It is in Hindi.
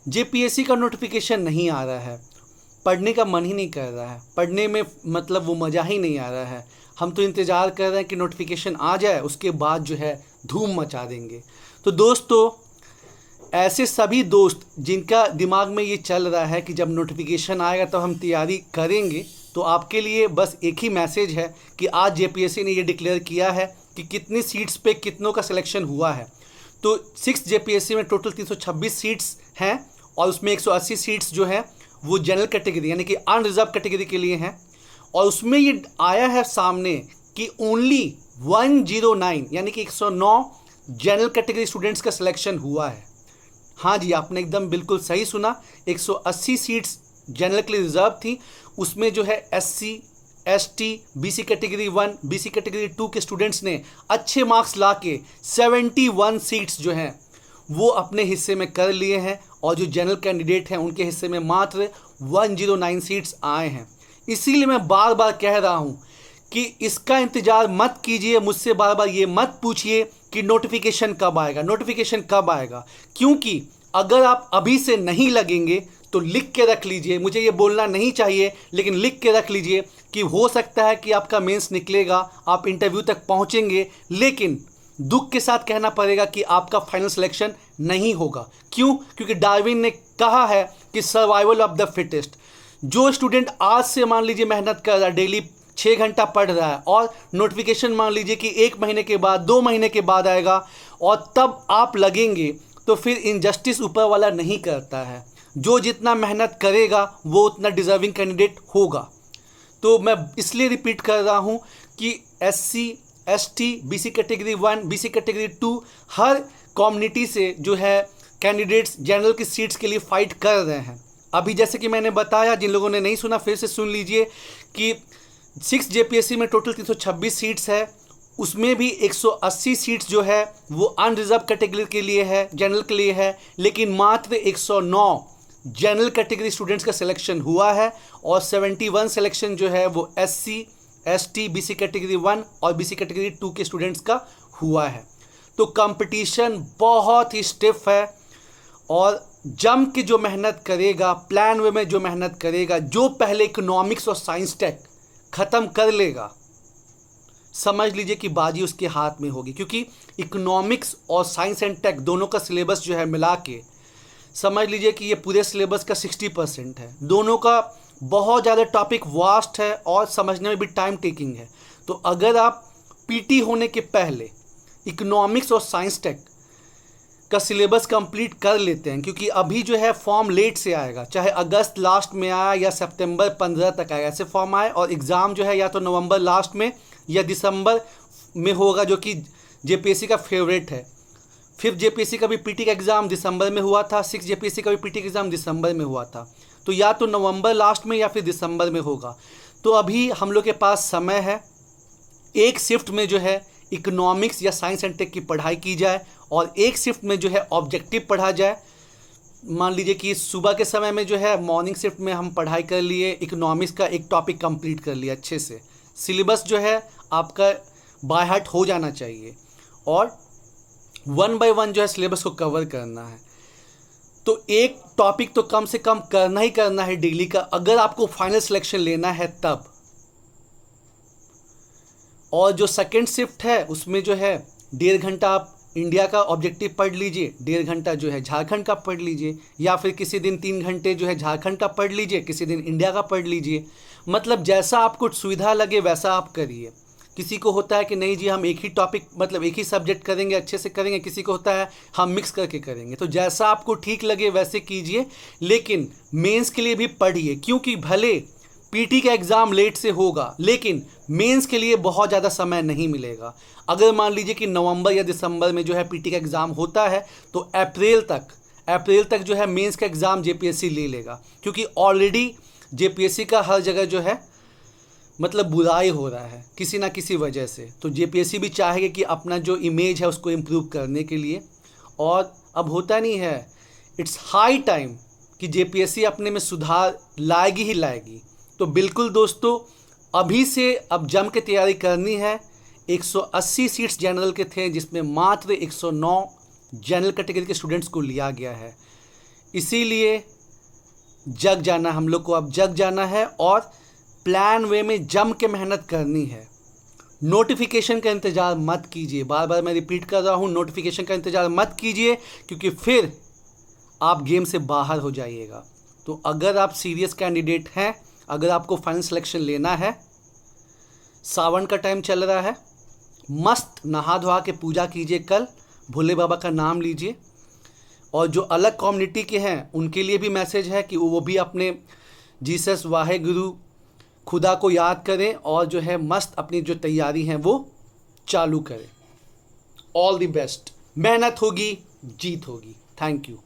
जेपीएससी का नोटिफिकेशन नहीं आ रहा है, पढ़ने का मन ही नहीं कर रहा है, पढ़ने में मतलब वो मज़ा ही नहीं आ रहा है। हम तो इंतज़ार कर रहे हैं कि नोटिफिकेशन आ जाए, उसके बाद जो है धूम मचा देंगे। तो दोस्तों, ऐसे सभी दोस्त जिनका दिमाग में ये चल रहा है कि जब नोटिफिकेशन आएगा तो हम तैयारी करेंगे, तो आपके लिए बस एक ही मैसेज है कि आज जेपीएससी ने ये डिक्लेयर किया है कि कितनी सीट्स पे कितनों का सिलेक्शन हुआ है। तो 6 जेपीएससी में टोटल 326 सीट्स हैं और उसमें 180 सीट्स जो है वो जनरल कैटेगरी यानी कि अनरिजर्व कैटेगरी के लिए हैं। और उसमें ये आया है सामने कि ओनली 109 यानी कि 109 जनरल कैटेगरी स्टूडेंट्स का सिलेक्शन हुआ है। हाँ जी, आपने एकदम बिल्कुल सही सुना, 180 सीट्स जनरल के लिए रिजर्व थी। उसमें जो है SC, ST, BC category 1, BC category 2 के स्टूडेंट्स ने अच्छे मार्क्स ला के 71 सीट्स जो हैं वो अपने हिस्से में कर लिए हैं और जो जनरल कैंडिडेट हैं उनके हिस्से में मात्र 109 सीट्स आए हैं। इसीलिए मैं बार बार कह रहा हूँ कि इसका इंतज़ार मत कीजिए, मुझसे बार बार ये मत पूछिए कि नोटिफिकेशन कब आएगा, नोटिफिकेशन कब आएगा, क्योंकि अगर आप अभी से नहीं लगेंगे तो लिख के रख लीजिए, मुझे ये बोलना नहीं चाहिए लेकिन लिख के रख लीजिए कि हो सकता है कि आपका मेंस निकलेगा, आप इंटरव्यू तक पहुंचेंगे, लेकिन दुख के साथ कहना पड़ेगा कि आपका फाइनल सिलेक्शन नहीं होगा। क्यों? क्योंकि डार्विन ने कहा है कि सर्वाइवल ऑफ द फिटेस्ट। जो स्टूडेंट आज से मान लीजिए मेहनत कर रहा है, डेली 6 घंटा पढ़ रहा है और नोटिफिकेशन मान लीजिए कि 1 महीने के बाद, 2 महीने के बाद आएगा और तब आप लगेंगे, तो फिर इनजस्टिस ऊपर वाला नहीं करता है। जो जितना मेहनत करेगा वो उतना डिजर्विंग कैंडिडेट होगा। तो मैं इसलिए रिपीट कर रहा हूँ कि SC, ST, BC category 1, BC category 2 हर कम्युनिटी से जो है कैंडिडेट्स जनरल की सीट्स के लिए फाइट कर रहे हैं। अभी जैसे कि मैंने बताया, जिन लोगों ने नहीं सुना फिर से सुन लीजिए कि 6 जेपीएससी में टोटल 326 सीट्स है, उसमें भी 180 सीट्स जो है वो अनरिजर्व कैटेगरी के लिए है, जनरल के लिए है, लेकिन मात्र 109 जनरल कैटेगरी स्टूडेंट्स का सिलेक्शन हुआ है और 71 सिलेक्शन जो है वो एससी, एसटी, बीसी कैटेगरी 1 और बीसी कैटेगरी 2 के स्टूडेंट्स का हुआ है। तो कंपटीशन बहुत ही स्टिफ है और जम के जो मेहनत करेगा, प्लान वे में जो मेहनत करेगा, जो पहले इकोनॉमिक्स और साइंस टेक ख़त्म कर लेगा, समझ लीजिए कि बाजी उसके हाथ में होगी। क्योंकि इकोनॉमिक्स और साइंस एंड टेक दोनों का सिलेबस जो है मिला के समझ लीजिए कि ये पूरे सिलेबस का 60% है। दोनों का बहुत ज़्यादा टॉपिक वास्ट है और समझने में भी टाइम टेकिंग है। तो अगर आप पीटी होने के पहले इकोनॉमिक्स और साइंस टेक का सिलेबस कंप्लीट कर लेते हैं, क्योंकि अभी जो है फॉर्म लेट से आएगा, चाहे अगस्त लास्ट में आया या सितंबर 15 तक आएगा, ऐसे फॉर्म आए, और एग्ज़ाम जो है या तो नवंबर लास्ट में या दिसंबर में होगा, जो कि जेपीएससी का फेवरेट है। 5 जेपीएससी का भी पीटी का एग्ज़ाम दिसंबर में हुआ था, 6 जेपीएससी का भी पीटी का एग्ज़ाम दिसंबर में हुआ था। तो या तो नवंबर लास्ट में या फिर दिसंबर में होगा। तो अभी हम लोग के पास समय है, एक शिफ्ट में जो है इकोनॉमिक्स या साइंस एंड टेक की पढ़ाई की जाए और एक शिफ्ट में जो है ऑब्जेक्टिव पढ़ा जाए। मान लीजिए कि सुबह के समय में जो है मॉर्निंग शिफ्ट में हम पढ़ाई कर लिए, इकोनॉमिक्स का एक टॉपिक कंप्लीट कर लिया अच्छे से। सिलेबस जो है आपका बाय हार्ट हो जाना चाहिए और 1 बाय 1 जो है सिलेबस को कवर करना है। तो एक टॉपिक तो कम से कम करना ही करना है डेली का, अगर आपको फाइनल सिलेक्शन लेना है तब। और जो सेकेंड शिफ्ट है उसमें जो है 1.5 घंटा आप इंडिया का ऑब्जेक्टिव पढ़ लीजिए, 1.5 घंटा जो है झारखंड का पढ़ लीजिए, या फिर किसी दिन 3 घंटे जो है झारखंड का पढ़ लीजिए, किसी दिन इंडिया का पढ़ लीजिए। मतलब जैसा आपको सुविधा लगे वैसा आप करिए। किसी को होता है कि नहीं जी हम एक ही टॉपिक मतलब एक ही सब्जेक्ट करेंगे, अच्छे से करेंगे, किसी को होता है हम मिक्स करके करेंगे। तो जैसा आपको ठीक लगे वैसे कीजिए, लेकिन मेंस के लिए भी पढ़िए, क्योंकि भले पीटी का एग्ज़ाम लेट से होगा लेकिन मेंस के लिए बहुत ज़्यादा समय नहीं मिलेगा। अगर मान लीजिए कि नवंबर या दिसंबर में जो है पीटी का एग्ज़ाम होता है तो अप्रैल तक जो है मेंस का एग्ज़ाम जेपीएससी ले लेगा, क्योंकि ऑलरेडी जेपीएससी का हर जगह जो है मतलब बुराई हो रहा है किसी ना किसी वजह से। तो जेपीएससी भी चाहेगा कि अपना जो इमेज है उसको इम्प्रूव करने के लिए, और अब होता नहीं है, इट्स हाई टाइम कि जेपीएससी अपने में सुधार लाएगी ही लाएगी। तो बिल्कुल दोस्तों, अभी से अब जम के तैयारी करनी है। 180 सीट्स जनरल के थे जिसमें मात्र 109 जनरल कैटेगरी के स्टूडेंट्स को लिया गया है। इसीलिए जग जाना, हम लोग को अब जग जाना है और प्लान वे में जम के मेहनत करनी है। नोटिफिकेशन का इंतज़ार मत कीजिए, बार बार मैं रिपीट कर रहा हूँ, नोटिफिकेशन का इंतज़ार मत कीजिए, क्योंकि फिर आप गेम से बाहर हो जाइएगा। तो अगर आप सीरियस कैंडिडेट हैं, अगर आपको फाइनल सिलेक्शन लेना है, सावन का टाइम चल रहा है, मस्त नहा धोआ के पूजा कीजिए, कल भोले बाबा का नाम लीजिए। और जो अलग कम्युनिटी के हैं उनके लिए भी मैसेज है कि वो भी अपने जीसस वाहे गुरु खुदा को याद करें और जो है मस्त अपनी जो तैयारी हैं वो चालू करें। ऑल द बेस्ट, मेहनत होगी, जीत होगी। Thank you.